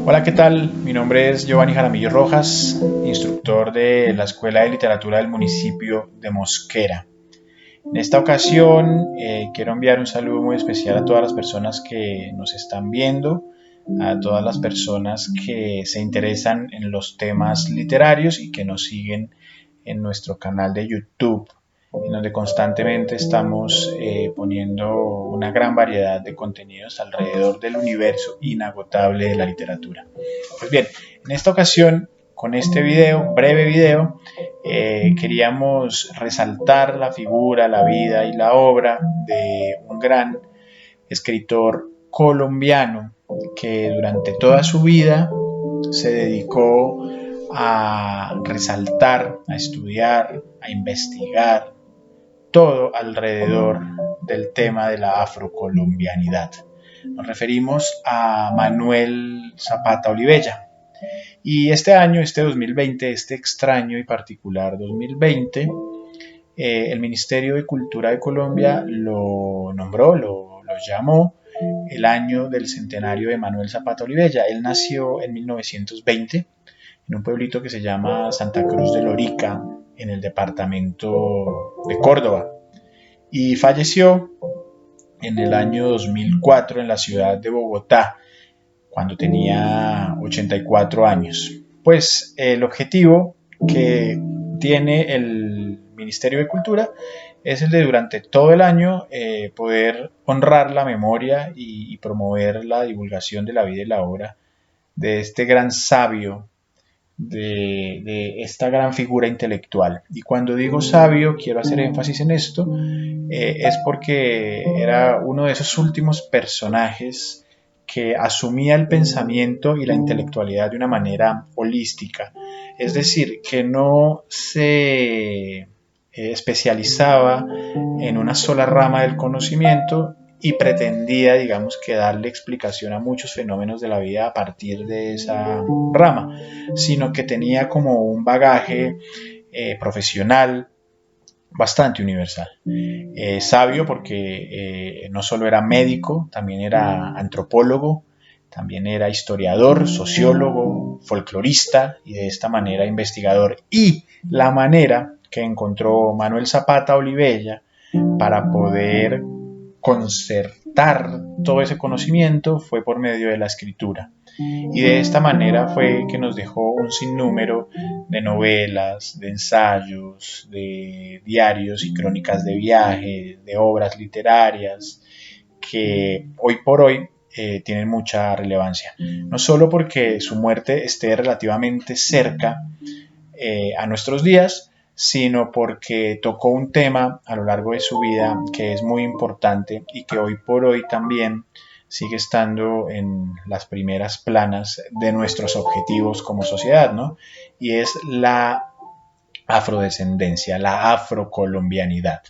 Hola, ¿qué tal? Mi nombre es Giovanni Jaramillo Rojas, instructor de la Escuela de Literatura del municipio de Mosquera. En esta ocasión quiero enviar un saludo muy especial a todas las personas que nos están viendo, a todas las personas que se interesan en los temas literarios y que nos siguen en nuestro canal de YouTube, en donde constantemente estamos poniendo una gran variedad de contenidos alrededor del universo inagotable de la literatura. Pues bien, en esta ocasión, con este video, breve video, queríamos resaltar la figura, la vida y la obra de un gran escritor colombiano que durante toda su vida se dedicó a resaltar, a estudiar, a investigar todo alrededor del tema de la afrocolombianidad. Nos referimos a Manuel Zapata Olivella. Y este año, este 2020, este extraño y particular 2020, el Ministerio de Cultura de Colombia lo nombró, lo llamó el año del centenario de Manuel Zapata Olivella. Él nació en 1920 en un pueblito que se llama Santa Cruz de Lorica, en el departamento de Córdoba, y falleció en el año 2004 en la ciudad de Bogotá, cuando tenía 84 años. Pues el objetivo que tiene el Ministerio de Cultura es el de durante todo el año poder honrar la memoria y promover la divulgación de la vida y la obra de este gran sabio, de esta gran figura intelectual. Y cuando digo sabio, quiero hacer énfasis en esto, es porque era uno de esos últimos personajes que asumía el pensamiento y la intelectualidad de una manera holística, es decir, que no se especializaba en una sola rama del conocimiento y pretendía, digamos, que darle explicación a muchos fenómenos de la vida a partir de esa rama, sino que tenía como un bagaje profesional bastante universal. Sabio porque no solo era médico, también era antropólogo, también era historiador, sociólogo, folclorista y de esta manera investigador. Y la manera que encontró Manuel Zapata Olivella para poder concertar todo ese conocimiento fue por medio de la escritura. Y de esta manera fue que nos dejó un sinnúmero de novelas, de ensayos, de diarios y crónicas de viaje, de obras literarias que hoy por hoy tienen mucha relevancia. No solo porque su muerte esté relativamente cerca a nuestros días, sino porque tocó un tema a lo largo de su vida que es muy importante y que hoy por hoy también sigue estando en las primeras planas de nuestros objetivos como sociedad, ¿no? Y es la afrodescendencia, la afrocolombianidad,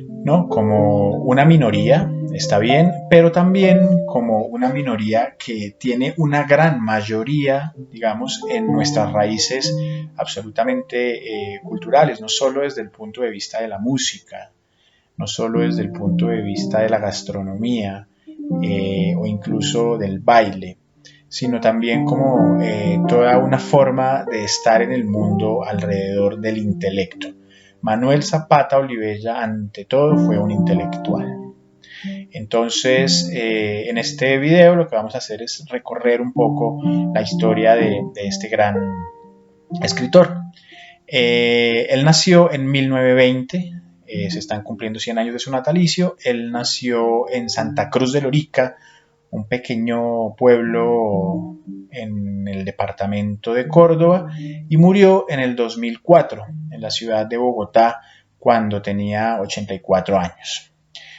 ¿no? Como una minoría, está bien, pero también como una minoría que tiene una gran mayoría, digamos, en nuestras raíces absolutamente culturales, no solo desde el punto de vista de la música, no solo desde el punto de vista de la gastronomía o incluso del baile, sino también como toda una forma de estar en el mundo alrededor del intelecto. Manuel Zapata Olivella, ante todo, fue un intelectual. Entonces, en este video lo que vamos a hacer es recorrer un poco la historia de este gran escritor. Él nació en 1920, se están cumpliendo 100 años de su natalicio. Él nació en Santa Cruz de Lorica, un pequeño pueblo en el departamento de Córdoba, y murió en el 2004 en la ciudad de Bogotá cuando tenía 84 años.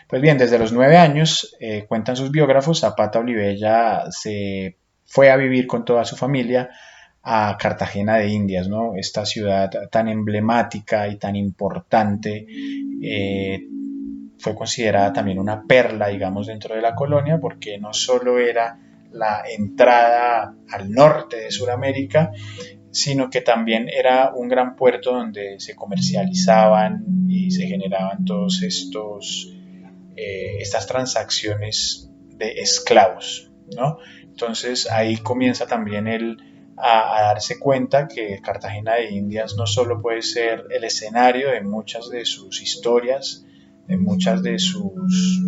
Pues bien, desde los 9 años, cuentan sus biógrafos, Zapata Olivella se fue a vivir con toda su familia a Cartagena de Indias, ¿no? Esta ciudad tan emblemática y tan importante fue considerada también una perla, digamos, dentro de la colonia, porque no solo era la entrada al norte de Sudamérica, sino que también era un gran puerto donde se comercializaban y se generaban todos estas transacciones de esclavos, ¿no? Entonces ahí comienza también él a darse cuenta que Cartagena de Indias no solo puede ser el escenario de muchas de sus historias, de muchas de sus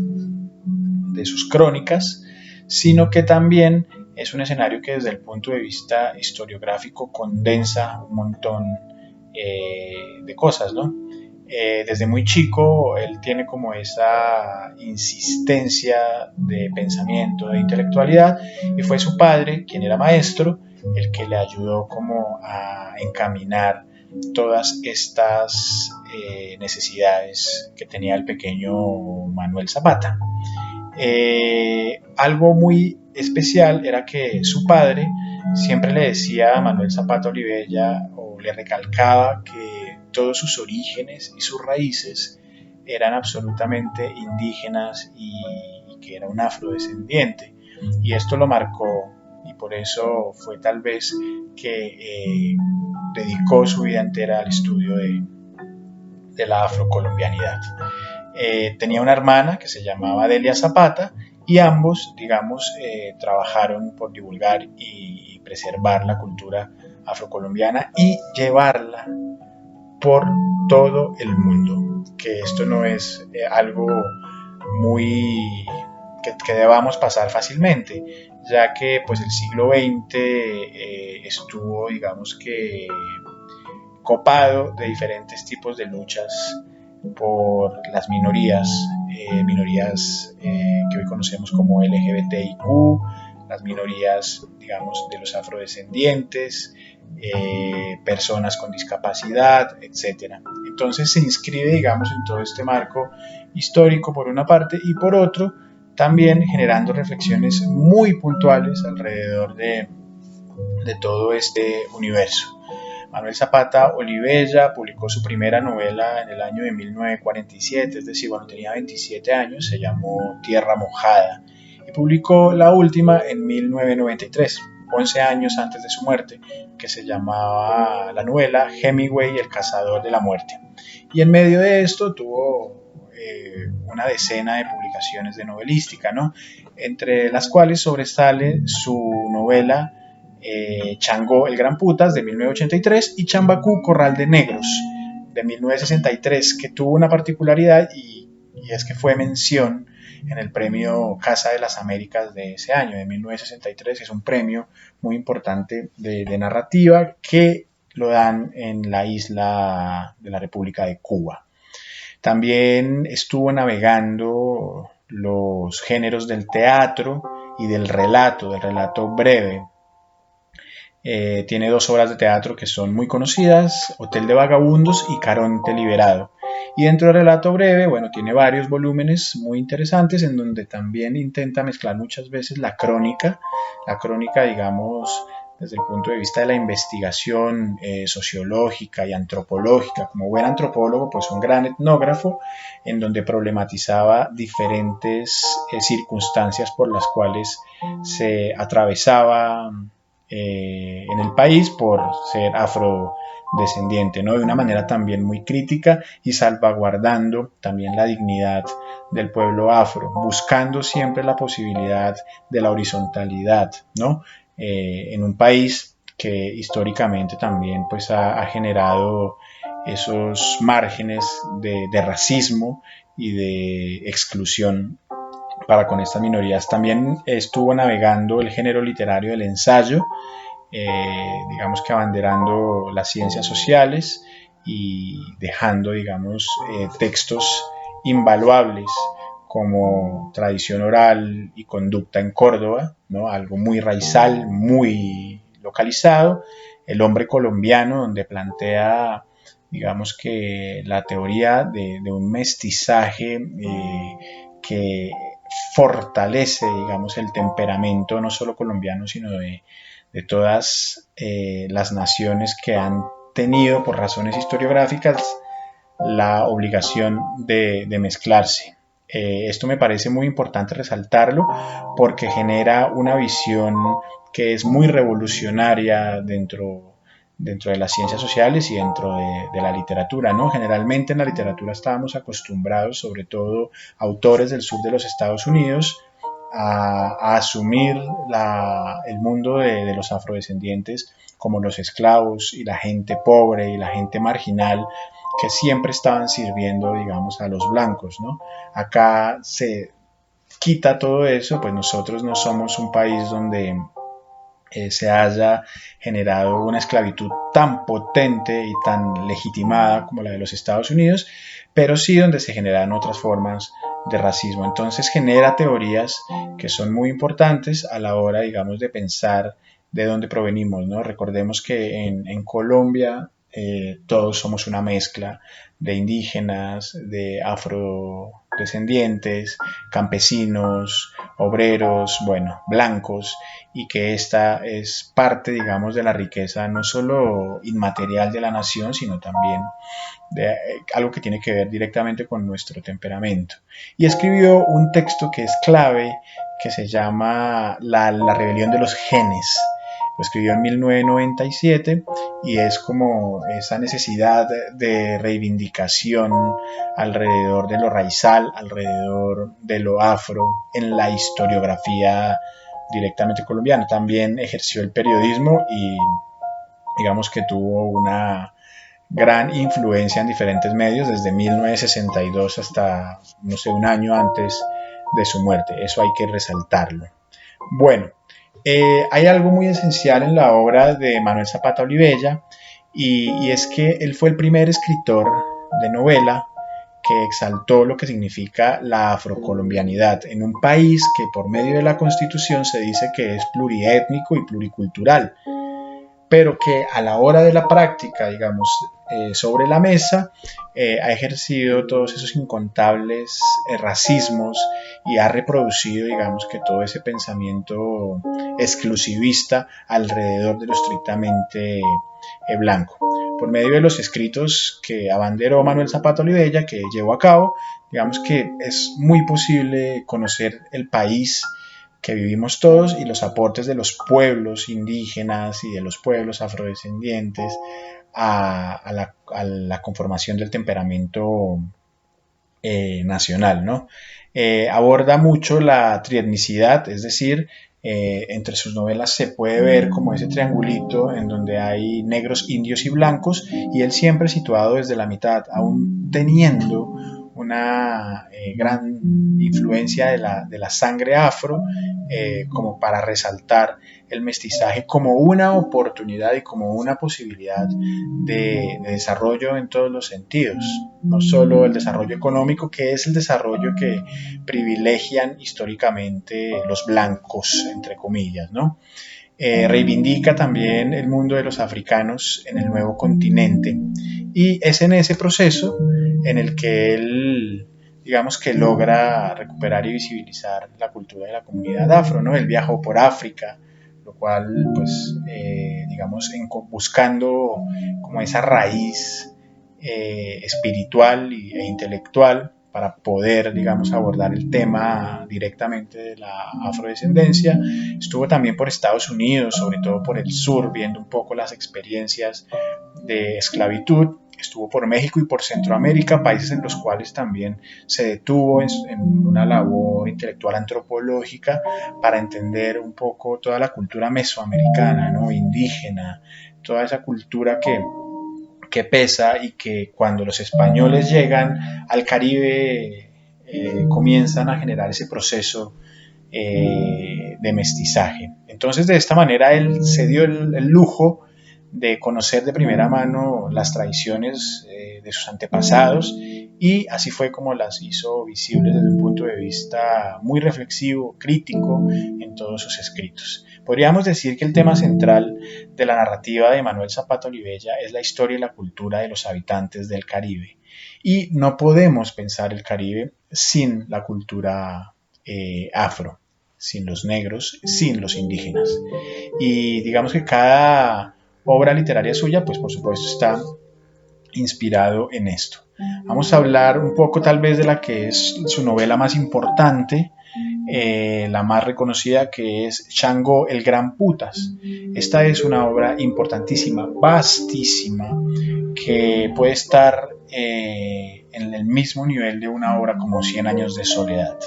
crónicas, sino que también es un escenario que desde el punto de vista historiográfico condensa un montón de cosas, ¿no? Desde muy chico él tiene como esa insistencia de pensamiento, de intelectualidad, y fue su padre, quien era maestro, el que le ayudó como a encaminar todas estas necesidades que tenía el pequeño Manuel Zapata. Algo muy especial era que su padre siempre le decía a Manuel Zapata Olivella, o le recalcaba, que todos sus orígenes y sus raíces eran absolutamente indígenas y que era un afrodescendiente. Y esto lo marcó, y por eso fue tal vez que dedicó su vida entera al estudio de la afrocolombianidad. Tenía una hermana que se llamaba Delia Zapata, y ambos, digamos, trabajaron por divulgar y preservar la cultura afrocolombiana y llevarla por todo el mundo, que esto no es algo muy que debamos pasar fácilmente, ya que pues el siglo XX estuvo, digamos que, copado de diferentes tipos de luchas por las minorías que hoy conocemos como LGBTIQ, las minorías, digamos, de los afrodescendientes, personas con discapacidad, etc. Entonces se inscribe, digamos, en todo este marco histórico por una parte, y por otro también generando reflexiones muy puntuales alrededor de todo este universo. Manuel Zapata Olivella publicó su primera novela en el año de 1947, es decir, cuando tenía 27 años, se llamó Tierra Mojada, y publicó la última en 1993, 11 años antes de su muerte, que se llamaba la novela Hemingway, el cazador de la muerte. Y en medio de esto tuvo una decena de publicaciones de novelística, ¿no? Entre las cuales sobresale su novela Changó el Gran Putas de 1983 y Chambacú Corral de Negros de 1963, que tuvo una particularidad y es que fue mención en el premio Casa de las Américas de ese año, de 1963. Es un premio muy importante de narrativa que lo dan en la isla de la República de Cuba. También estuvo navegando los géneros del teatro y del relato breve. Tiene 2 obras de teatro que son muy conocidas, Hotel de Vagabundos y Caronte Liberado. Y dentro del relato breve, bueno, tiene varios volúmenes muy interesantes en donde también intenta mezclar muchas veces la crónica, digamos, desde el punto de vista de la investigación sociológica y antropológica. Como buen antropólogo, pues un gran etnógrafo, en donde problematizaba diferentes circunstancias por las cuales se atravesaba en el país por ser afrodescendiente, ¿no? De una manera también muy crítica y salvaguardando también la dignidad del pueblo afro, buscando siempre la posibilidad de la horizontalidad, ¿no? En un país que históricamente también pues ha generado esos márgenes de racismo y de exclusión para con estas minorías. También estuvo navegando el género literario del ensayo, digamos que abanderando las ciencias sociales y dejando, digamos, textos invaluables como Tradición Oral y Conducta en Córdoba, ¿no? Algo muy raizal, muy localizado. El Hombre Colombiano, donde plantea, digamos que la teoría de un mestizaje que fortalece, digamos, el temperamento no solo colombiano, sino de todas las naciones que han tenido, por razones historiográficas, la obligación de mezclarse. Esto me parece muy importante resaltarlo porque genera una visión que es muy revolucionaria dentro de las ciencias sociales y dentro de la literatura, ¿no? Generalmente en la literatura estábamos acostumbrados, sobre todo autores del sur de los Estados Unidos, a asumir el mundo de los afrodescendientes como los esclavos y la gente pobre y la gente marginal que siempre estaban sirviendo, digamos, a los blancos, ¿no? Acá se quita todo eso, pues nosotros no somos un país donde se haya generado una esclavitud tan potente y tan legitimada como la de los Estados Unidos, pero sí donde se generan otras formas de racismo. Entonces genera teorías que son muy importantes a la hora, digamos, de pensar de dónde provenimos, ¿no? Recordemos que en Colombia todos somos una mezcla de indígenas, de afrodescendientes, campesinos, obreros, bueno, blancos, y que esta es parte, digamos, de la riqueza no solo inmaterial de la nación, sino también de algo que tiene que ver directamente con nuestro temperamento. Y escribió un texto que es clave, que se llama La rebelión de los genes. Lo escribió en 1997 y es como esa necesidad de reivindicación alrededor de lo raizal, alrededor de lo afro, en la historiografía directamente colombiana. También ejerció el periodismo y digamos que tuvo una gran influencia en diferentes medios desde 1962 hasta, no sé, un año antes de su muerte. Eso hay que resaltarlo. Bueno, hay algo muy esencial en la obra de Manuel Zapata Olivella y es que él fue el primer escritor de novela que exaltó lo que significa la afrocolombianidad en un país que por medio de la Constitución se dice que es pluriétnico y pluricultural, pero que a la hora de la práctica, digamos, sobre la mesa, ha ejercido todos esos incontables racismos y ha reproducido, digamos, que todo ese pensamiento exclusivista alrededor de lo estrictamente blanco. Por medio de los escritos que abanderó Manuel Zapata Olivella, que llevó a cabo, digamos que es muy posible conocer el país que vivimos todos y los aportes de los pueblos indígenas y de los pueblos afrodescendientes a la conformación del temperamento nacional, ¿no? Aborda mucho la trietnicidad, es decir, entre sus novelas se puede ver como ese triangulito en donde hay negros, indios y blancos, y él siempre situado desde la mitad, aún teniendo una gran influencia de la sangre afro, como para resaltar el mestizaje como una oportunidad y como una posibilidad de desarrollo en todos los sentidos, no solo el desarrollo económico, que es el desarrollo que privilegian históricamente los blancos, entre comillas, ¿no? Reivindica también el mundo de los africanos en el nuevo continente y es en ese proceso en el que él, digamos, que logra recuperar y visibilizar la cultura de la comunidad afro, ¿no? Él viajó por África, lo cual, pues, digamos, buscando como esa raíz espiritual e intelectual para poder, digamos, abordar el tema directamente de la afrodescendencia. Estuvo también por Estados Unidos, sobre todo por el sur, viendo un poco las experiencias de esclavitud. Estuvo por México y por Centroamérica, países en los cuales también se detuvo en una labor intelectual antropológica para entender un poco toda la cultura mesoamericana, ¿no? Indígena, toda esa cultura que pesa y que cuando los españoles llegan al Caribe comienzan a generar ese proceso de mestizaje. Entonces, de esta manera, él se dio el lujo de conocer de primera mano las tradiciones de sus antepasados y así fue como las hizo visibles desde un punto de vista muy reflexivo, crítico en todos sus escritos. Podríamos decir que el tema central de la narrativa de Manuel Zapata Olivella es la historia y la cultura de los habitantes del Caribe. Y no podemos pensar el Caribe sin la cultura afro, sin los negros, sin los indígenas. Y digamos que cada obra literaria suya, pues por supuesto está inspirado en esto. Vamos a hablar un poco tal vez de la que es su novela más importante, la más reconocida, que es Shango el Gran Putas. Esta es una obra importantísima, vastísima, que puede estar en el mismo nivel de una obra como Cien años de soledad.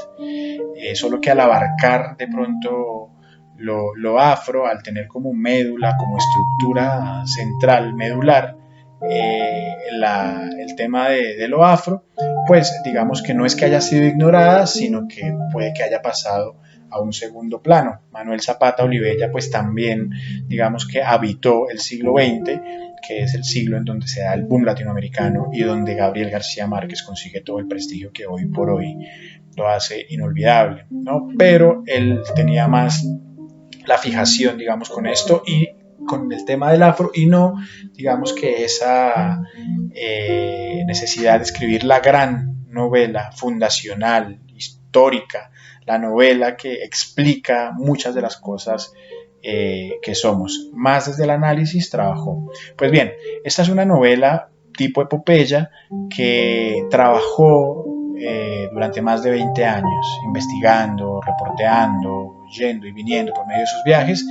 Solo que al abarcar de pronto lo afro, al tener como médula, como estructura central medular, el tema de lo afro, pues digamos que no es que haya sido ignorada, sino que puede que haya pasado a un segundo plano. Manuel Zapata Olivella pues también digamos que habitó el siglo XX, que es el siglo en donde se da el boom latinoamericano y donde Gabriel García Márquez consigue todo el prestigio que hoy por hoy lo hace inolvidable, ¿no? Pero él tenía más la fijación, digamos, con esto y con el tema del afro y no, digamos, que esa necesidad de escribir la gran novela fundacional, histórica, la novela que explica muchas de las cosas que somos. Más desde el análisis trabajó. Pues bien, esta es una novela tipo epopeya que trabajó durante más de 20 años, investigando, reporteando, yendo y viniendo por medio de sus viajes,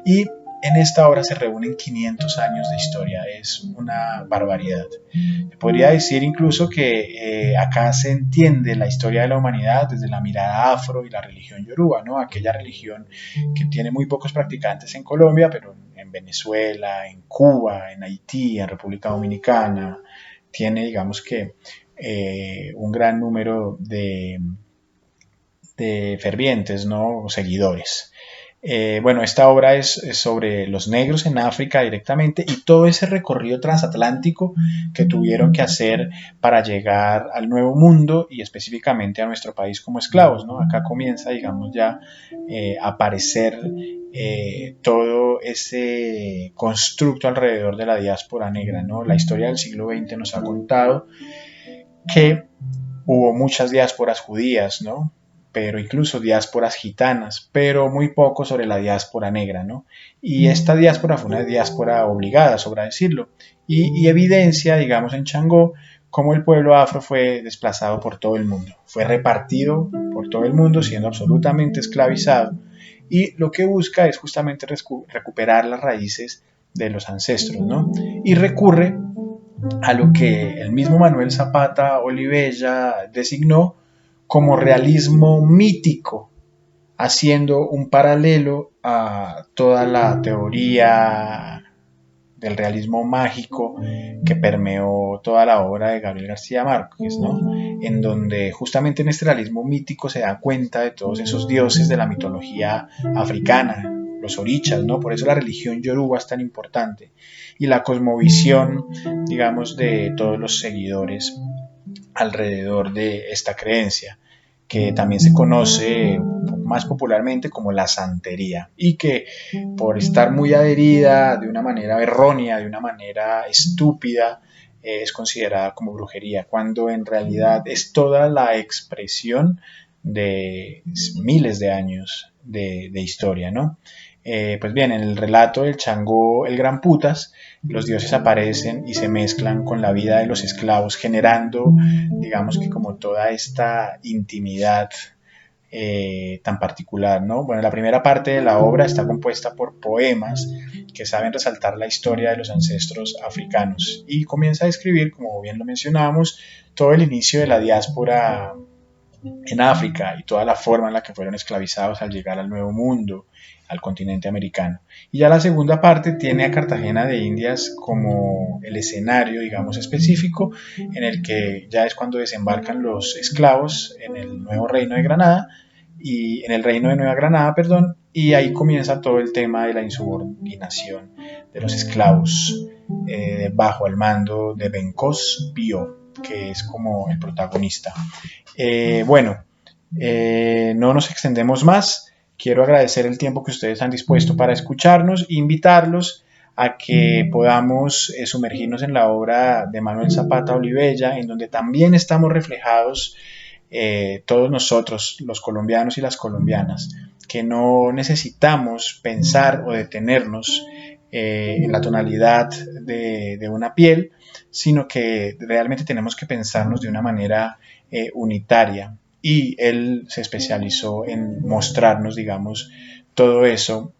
y en esta obra se reúnen 500 años de historia, es una barbaridad. Se podría decir incluso que acá se entiende la historia de la humanidad desde la mirada afro y la religión yoruba, ¿no? Aquella religión que tiene muy pocos practicantes en Colombia, pero en Venezuela, en Cuba, en Haití, en República Dominicana, tiene, digamos que, un gran número de fervientes, ¿no? Seguidores. Bueno, esta obra es sobre los negros en África directamente y todo ese recorrido transatlántico que tuvieron que hacer para llegar al Nuevo Mundo y específicamente a nuestro país como esclavos, ¿no? Acá comienza, digamos, ya a aparecer todo ese constructo alrededor de la diáspora negra, ¿no? La historia del siglo XX nos ha contado que hubo muchas diásporas judías, ¿no? Pero incluso diásporas gitanas, pero muy poco sobre la diáspora negra, ¿no? Y esta diáspora fue una diáspora obligada, sobra decirlo, y evidencia, digamos, en Changó, cómo el pueblo afro fue desplazado por todo el mundo, fue repartido por todo el mundo, siendo absolutamente esclavizado, y lo que busca es justamente recuperar las raíces de los ancestros, ¿no? Y recurre a lo que el mismo Manuel Zapata Olivella designó como realismo mítico, haciendo un paralelo a toda la teoría del realismo mágico que permeó toda la obra de Gabriel García Márquez, ¿no? En donde justamente en este realismo mítico se da cuenta de todos esos dioses de la mitología africana, los orichas, ¿no? Por eso la religión yoruba es tan importante y la cosmovisión, digamos, de todos los seguidores alrededor de esta creencia, que también se conoce más popularmente como la santería y que por estar muy adherida de una manera errónea, de una manera estúpida, es considerada como brujería, cuando en realidad es toda la expresión de miles de años de historia, ¿no? Pues bien, en el relato del Changó el Gran Putas, los dioses aparecen y se mezclan con la vida de los esclavos, generando, digamos que como toda esta intimidad tan particular, ¿no? Bueno, la primera parte de la obra está compuesta por poemas que saben resaltar la historia de los ancestros africanos y comienza a describir, como bien lo mencionábamos, todo el inicio de la diáspora en África y toda la forma en la que fueron esclavizados al llegar al Nuevo Mundo, al continente americano. Y ya la segunda parte tiene a Cartagena de Indias como el escenario, digamos, específico, en el que ya es cuando desembarcan los esclavos en el nuevo reino de Granada, y en el reino de Nueva Granada, perdón, y ahí comienza todo el tema de la insubordinación de los esclavos bajo el mando de Bencos Pío, que es como el protagonista. Bueno, no nos extendemos más. Quiero agradecer el tiempo que ustedes han dispuesto para escucharnos e invitarlos a que podamos sumergirnos en la obra de Manuel Zapata Olivella, en donde también estamos reflejados todos nosotros, los colombianos y las colombianas, que no necesitamos pensar o detenernos en la tonalidad de una piel, sino que realmente tenemos que pensarnos de una manera unitaria. Y él se especializó en mostrarnos, digamos, todo eso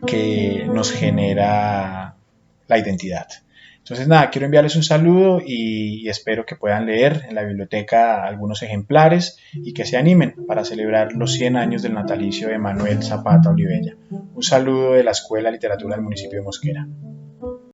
que nos genera la identidad. Entonces nada, quiero enviarles un saludo y espero que puedan leer en la biblioteca algunos ejemplares y que se animen para celebrar los 100 años del natalicio de Manuel Zapata Olivella. Un saludo de la Escuela de Literatura del municipio de Mosquera.